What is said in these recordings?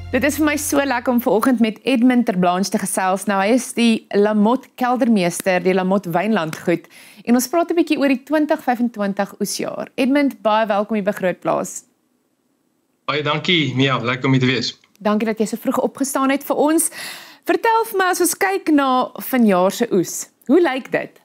Dit is vir my so lekker om vanoggend met Edmund Terblanche te gesels. Nou, hy is die Lamot keldermeester, die Lamot Wynlandgoed. En ons praat 'n bietjie oor die 2025 oesjaar. Edmund, baie welkom hier by Grootplaas. Baie dankie, Mia, lekker om hier te wees. Dankie dat jy so vroeg opgestaan het vir ons. Vertel vir my as ons kyk na vanjaar se oes. Hoe lyk dit?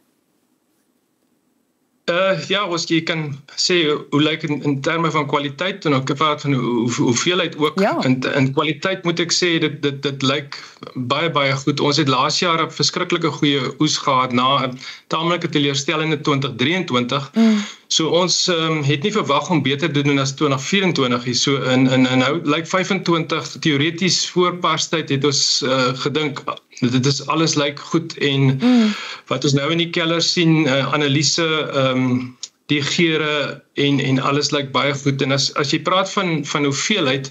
Ja, jy kan sê hoe lyk in terme van kwaliteit en ook van hoeveelheid ook. Ja. In kwaliteit moet ek sê dit lyk baie goed. Ons het laas jaar 'n verskriklike goeie oes gehad na 'n taamlike teleurstellende 2023. So ons het nie verwag om beter te doen as 2024 nie. So in nou lyk 25 teoreties voor Parstyd het ons gedink dit is alles lyk goed en wat ons nou in die keller sien, analise, die geure en alles lyk baie goed. En as jy praat van hoeveelheid,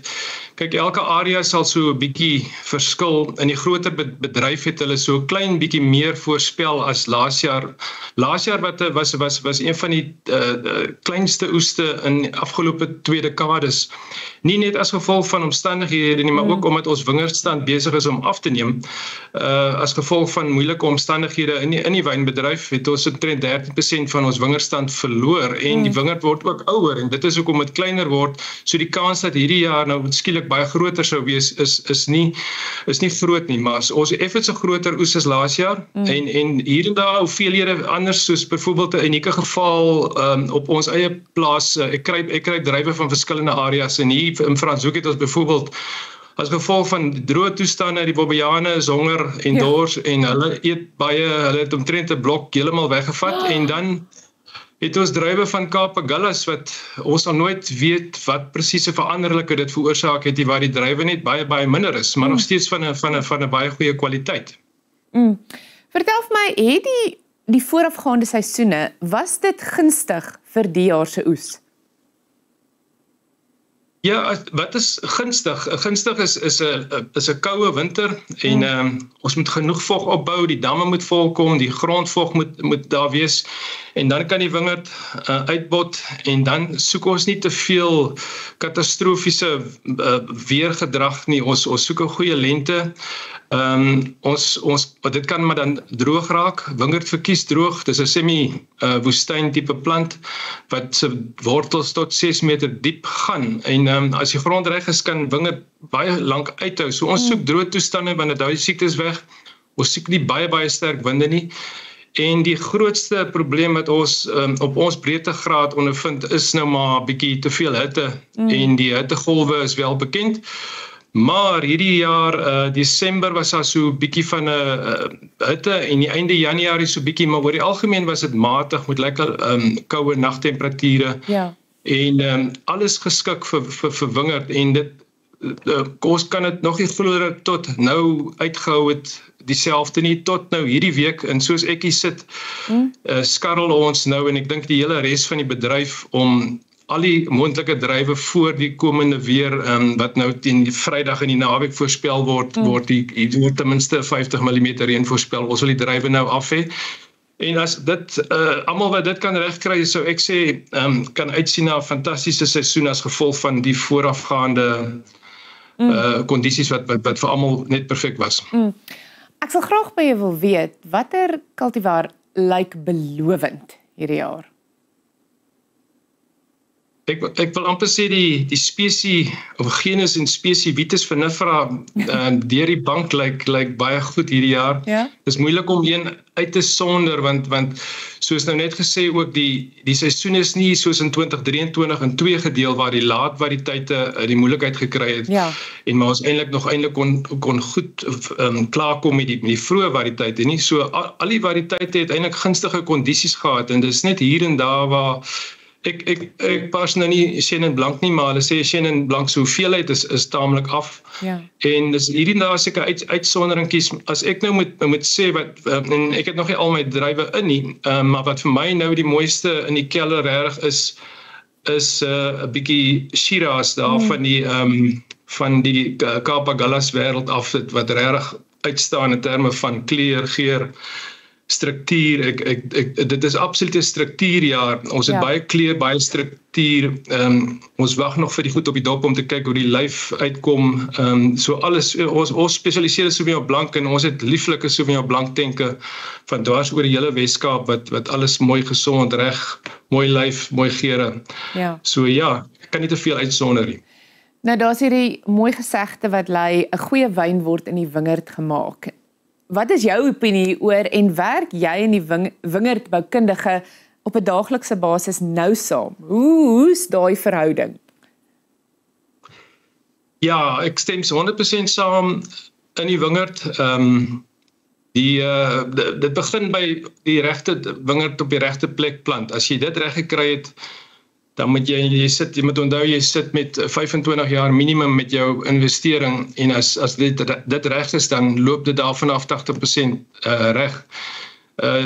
kyk, elke area sal so 'n bietjie verskil. In die groter bedryf het hulle so 'n klein bietjie meer voorspel as laas jaar. Laas jaar was een van die kleinste oeste in afgelope 2 dekades. Nie net as gevolg van omstandighede nie, maar ook omdat ons wingerdstand besig is om af te neem. As gevolg van moeilike omstandighede in die wynbedryf het ons omtrent 13% van ons wingerdstand verloor en die wingerd word ook ouer en dit is hoekom dit kleiner word. So die kans dat hierdie jaar nou skielik baie groter sou wees is nie groot nie, maar ons effens 'n groter oes as laas jaar en hier en daar hoeveelhede anders, soos byvoorbeeld 'n unieke geval op ons eie plaas. Ek kry druiwe van verskillende areas en hier in Franshoek het ons byvoorbeeld as gevolg van droë toestande, die Bobbejane is honger en dors en hulle eet baie, hulle het omtrent 'n blok heeltemal weggevat en dan het ons druiwe van Kaap-Agulhas wat ons sal nooit weet wat presiese veranderlike dit veroorsaak het, waar die druiwe net baie minder is, maar nog steeds van 'n baie goeie kwaliteit. Vertel vir my, het die voorafgaande seisoene, was dit gunstig vir die jaar se oes? Ja, wat is gunstig? Gunstig is 'n koue winter en ons moet genoeg vog opbou, die damme moet volkom, die grondvog moet daar wees en dan kan die wingerd uitbot en dan soek ons nie te veel katastrofiese weergedrag nie. Ons soek 'n goeie lente. Dit kan maar dan droog raak. Wingerd verkies droog. Dis 'n semi-woestyn tipe plant wat se wortels tot 6 meter diep gaan en as die grond reg is, kan wingerd baie lank uithou. So ons soek droë toestande want dit hou die siektes weg. Ons soek nie baie sterk winde nie. En die grootste probleem wat ons op ons breedtegraad ondervind is nou maar 'n bietjie te veel hitte en die hittegolwe is wel bekend. Maar hierdie jaar, Desember was daar so 'n bietjie van 'n hitte en die einde Januarie so bietjie, maar oor die algemeen was dit matig met lekker koue nagtemperature. Ja. En alles geskik vir wingerd en dit ons kan dit nog nie glo dat tot nou uitgehou het dieselfde nie, tot nou hierdie week en soos ek hier sit, skarrel ons nou en ek dink die hele res van die bedryf om al die moontlike druiwe voor die komende weer wat nou teen Vrydag in die naweek voorspel word word ten minste 50 mm reën voorspel. Ons wil die druiwe nou af hê. En as dit almal wat dit kan regkry, sou ek sê kan uitsien na 'n fantastiese seisoen as gevolg van die voorafgaande kondisies wat vir almal net perfek was. Ek sal graag by jou wil weet, watter cultivar lyk belovend hierdie jaar? Ek wil amper sê die spesie of genus en spesie Vitis vinifera deur die bank lyk baie goed hierdie jaar. Ja? Dis moeilik om een uit te sonder want soos nou net gesê ook die seisoen is nie soos in 2023 in 2 gedeel waar die laat variëteite die moeilikheid gekry het. Ja. En maar ons eintlik kon goed klaarkom met die vroeë variëteite nie. So al die variëteite het eintlik gunstige kondisies gehad en dis net hier en daar waar Ek pas nou nie Chenin Blanc nie, maar hulle sê Chenin Blanc se hoeveelheid is taamlik af. Ja. En dis hierdie daar seker uitsonderingkies. As ek nou moet sê en ek het nog nie al my druiwe in nie, maar wat vir my nou die mooiste in die kelder reg is 'n bietjie Shiraz daar van die Kaap-Agulhas wêreld af wat reg uitstaan in terme van kleur, geur, struktuur. Dit is absoluut 'n struktuurjaar. Ons het baie kleur, baie struktuur. Ons wag nog vir die goed op die dop om te kyk hoe die lyf uitkom. So alles, ons spesialiseer Sauvignon Blanc en ons het lieflike Sauvignon Blanc tenke van dwars oor die hele Weskaap wat alles mooi gesond, reg, mooi lyf, mooi geure. Ja. So ja, ek kan nie te veel uitsonder nie. Nou daar's hierdie mooi gesegde wat lei 'n goeie wyn word in die wingerd gemaak. Wat is jou opinie oor en werk jy en die wingerdboukundige op 'n daaglikse basis nou saam? Hoe's daai verhouding? Ja, ek stem 100% saam in die wingerd. Dit begin by die regte wingerd op die regte plek plant. As jy dit reg gekry het, dan moet jy moet onthou jy sit met 25 jaar minimum met jou investering en as dit reg is, dan loop dit daarvan af 80% reg.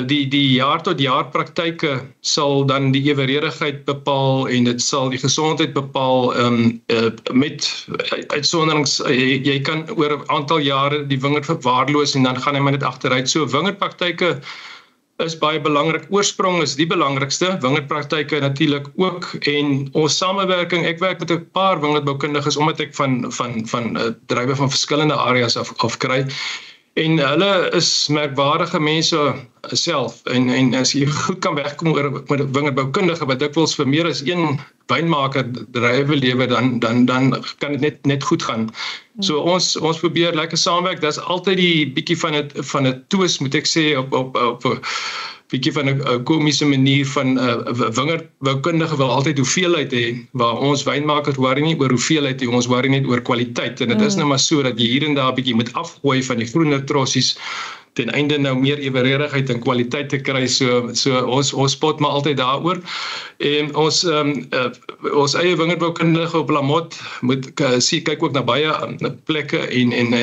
Die jaar tot jaar praktyke sal dan die eweredigheid bepaal en dit sal die gesondheid bepaal met uitsonderings. Jy kan oor 'n aantal jare die wingerd verwaarloos en dan gaan hy maar net agteruit. So wingerdpraktyke is baie belangrik. Oorsprong is die belangrikste, wingerdpraktyke natuurlik ook en ons samewerking, ek werk met 'n paar wingerdboukundiges omdat ek van druiwe van verskillende areas af kry. En hulle is merkwaardige mense self en as jy goed kan wegkom oor met 'n wingerdboukundige wat dikwels vir meer as een wynmaker druiwe lewe dan kan dit net goed gaan. So ons probeer lekker saamwerk. Daar's altyd die bietjie van 'n twist, moet ek sê, op 'n bietjie van 'n komiese manier van wingerdboukundige wil altyd hoeveelheid hê, waar ons wynmakers worry nie oor hoeveelheid nie, ons worry net oor kwaliteit. En dit is nou maar so dat jy hier en daar bietjie moet afgooi van die groener trossies ten einde nou meer eweredigheid en kwaliteit te kry. So ons spot maar altyd daaroor. En ons eie wingerdboukundige op Lamot moet kyk ook na baie plekke en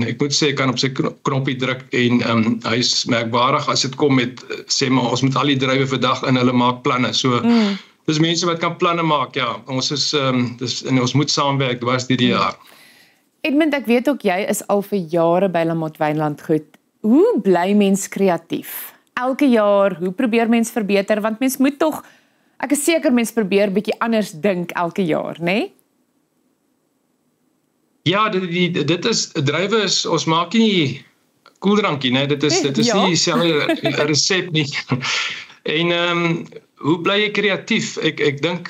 ek moet sê, kan op sy knoppie druk en hy is merkbaardig as dit kom met, sê maar, ons moet al die druiwe vandag in hulle maak planne. So dis mense wat kan planne maak, ja. Ons is en ons moet saamwerk dwars die jaar. Edmund, ek weet ook jy is al vir jare by Lamot Wynlandgoed. Hoe bly mens kreatief? Elke jaar, hoe probeer mens verbeter? Want mens moet tog, ek is seker mens probeer bietjie anders dink elke jaar, né? Nee? Ja, dit is, druiwe is, ons maak nie koeldrankie, né? Dit is nie dieselfde resep nie. En hoe bly jy kreatief? Ek dink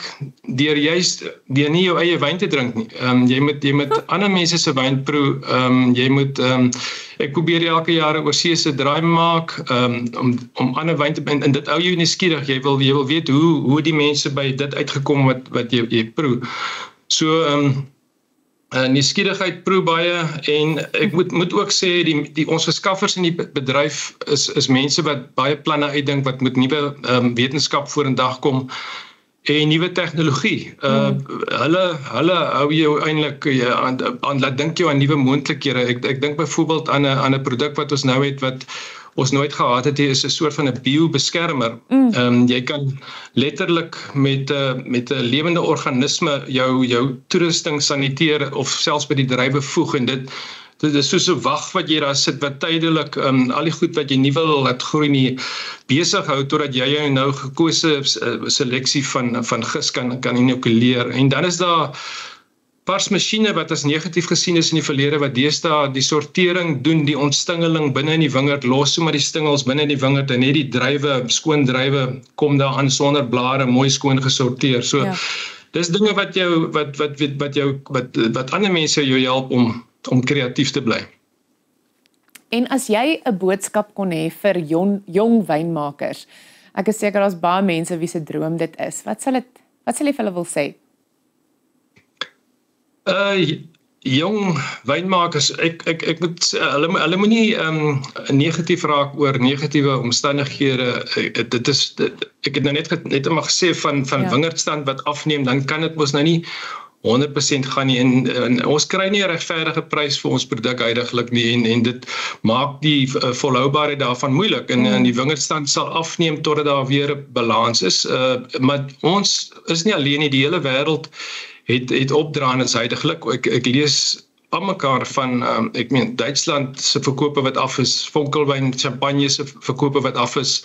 deur nie jou eie wyn te drink nie. Jy moet ander mense se wyn proe. Jy moet ek probeer elke jaar 'n oorsese draai maak om ander wyn te en dit hou jou nuuskierig. Jy wil weet hoe die mense by dit uitgekom wat jy proe. So nuuskierigheid proe baie en ek moet ook sê ons verskaffers in die bedryf is mense wat baie planne uitdink wat met nuwe wetenskap vorendag kom en nuwe tegnologie. Hulle hou jou eintlik aan laat dink jou aan nuwe moontlikhede. Ek dink byvoorbeeld aan 'n produk wat ons nou het wat ons nooit gehad het, is 'n soort van 'n biobeskermer. Jy kan letterlik met 'n lewende organisme jou toerusting saniteer of selfs by die druiwe voeg en dit is soos 'n wag wat jy daar sit wat tydelik al die goed wat jy nie wil laat groei nie besig hou totdat jy jou nou gekose seleksie van gis kan inokuleer. En dan is daar parsmasjiene wat as negatief gesien is in die verlede wat deesdae die sortering doen, die ontstingeling binne in die wingerd, los sommer die stingels binne in die wingerd en net die druiwe, skoon druiwe kom daar aan sonder blare, mooi skoon gesorteer. So dis dinge wat ander mense jou help om kreatief te bly. En as jy 'n boodskap kon hê vir jong wynmakers, ek is seker daar's baie mense wie se droom dit is. Wat sal jy vir hulle wil sê? Jong wynmakers, ek moet sê, hulle moenie negatief raak oor negatiewe omstandighede. Ek het nou net maar gesê van wingerdstand wat afneem, dan kan dit mos nou nie 100% gaan nie en ons kry nie 'n regverdige prys vir ons produk huidiglik nie en dit maak die volhoubaarheid daarvan moeilik en die wingerdstand sal afneem totdat daar weer 'n balans is. Maar ons is nie alleen nie, die hele wêreld het opdraandes huidiglik. Ek lees almekaar van ek meen Duitsland se verkope wat af is, vonkelwyn, champagne se verkope wat af is,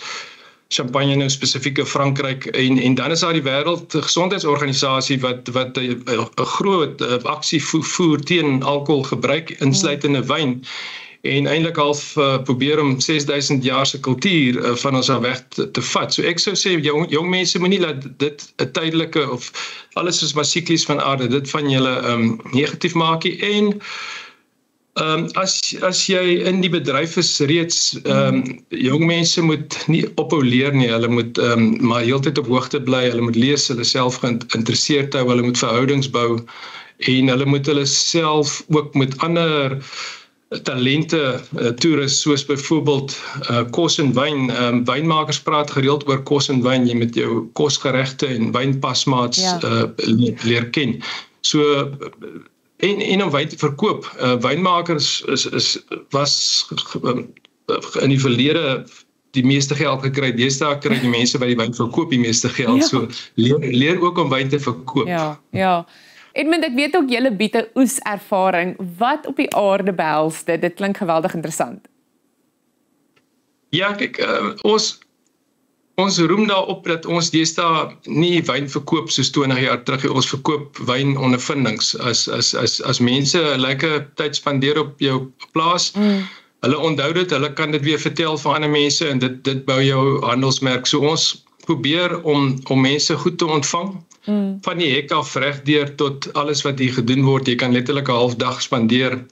champagne nou spesifiek in Frankryk en dan is daar die Wêreldgesondheidsorganisasie wat 'n groot aksie voer teen alkoholgebruik insluitende wyn en eintlik half probeer om 6000 jaar se kultuur van ons af weg te vat. So ek sou sê jong mense moenie laat dit 'n tydelike of alles is maar siklies van aarde, dit van julle negatief maak nie. En as jy in die bedryf is reeds, jong mense moet nie ophou leer nie, hulle moet maar heeltyd op hoogte bly, hulle moet lees, hulle self geïnteresseerd hou, hulle moet verhoudings bou en hulle moet hulle self ook met ander talente toerus, soos byvoorbeeld kos en wyn. Wynmakers praat gereeld oor kos en wyn, jy moet jou kosgeregte en wynpasmaats leer ken. So en om wyn te verkoop. Wynmakers was in die verlede die meeste geld gekry. Deesdae kry die mense by die wyn verkoop die meeste geld. So leer ook om wyn te verkoop. Ja. Edmund, ek weet ook julle bied 'n oeservaring. Wat op die aarde behels dit? Dit klink geweldig interessant. Ja, kyk, ons roem daarop dat ons deesdae nie wyn verkoop soos 20 jaar terug. Ons verkoop wynondervindings. As mense 'n lekker tyd spandeer op jou plaas, hulle onthou dit, hulle kan dit weer vertel vir ander mense en dit bou jou handelsmerk. So ons probeer om mense goed te ontvang. Van die hek af regdeur tot alles wat hier gedoen word. Jy kan letterlik 'n half dag spandeer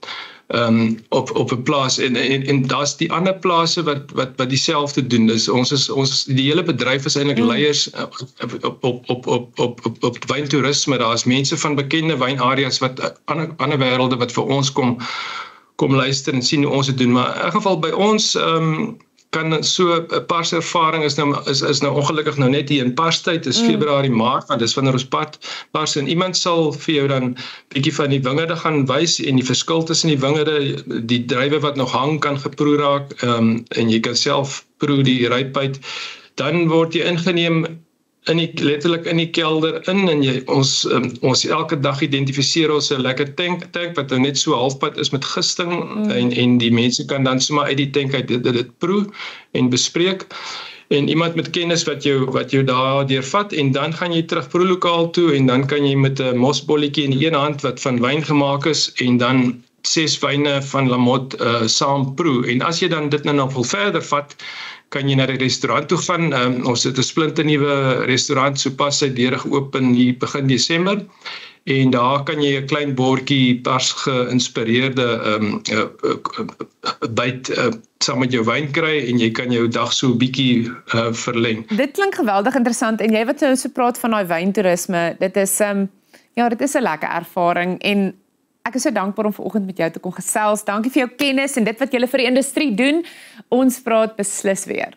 op 'n plaas en daar's die ander plase wat dieselfde doen. Dus ons die hele bedryf is eintlik leiers op wyntoerisme. Daar's mense van bekende wynareas wat ander wêrelde wat vir ons kom luister en sien hoe ons dit doen. Maar in elk geval by ons kan so 'n pars ervaring is nou ongelukkig nou net hier in parstyd, is Februarie, Maart, want dis wanneer ons pars en iemand sal vir jou dan bietjie van die wingerde gaan wys en die verskil tussen die wingerde, die druiwe wat nog hang kan geproe raak, en jy kan self proe die rypheid. Dan word jy ingeneem letterlik in die kelder in en ons elke dag identifiseer ons 'n lekker tank wat net so halfpad is met gisting en die mense kan dan sommer uit die tank uit dit proe en bespreek en iemand met kennis wat jou daar deurvat en dan gaan jy terug proelokaal toe en dan kan jy met 'n mosbolletjie in die een hand wat van wyn gemaak is en dan 6 wyne van La Motte saam proe en as jy dan dit nou nog wil verder vat kan jy na die restaurant toe gaan. Ons het 'n splinternuwe restaurant sopas sy deure geopen hier begin Desember en daar kan jy 'n klein bordjie pars geïnspireerde byt saam met jou wyn kry en jy kan jou dag so 'n bietjie verleng. Dit klink geweldig interessant en jy wat so praat van daai wyntoerisme, dit is dit is 'n lekker ervaring en ek is so dankbaar om vanoggend met jou te kon gesels. Dankie vir jou kennis en dit wat julle vir die industrie doen. Ons praat beslis weer.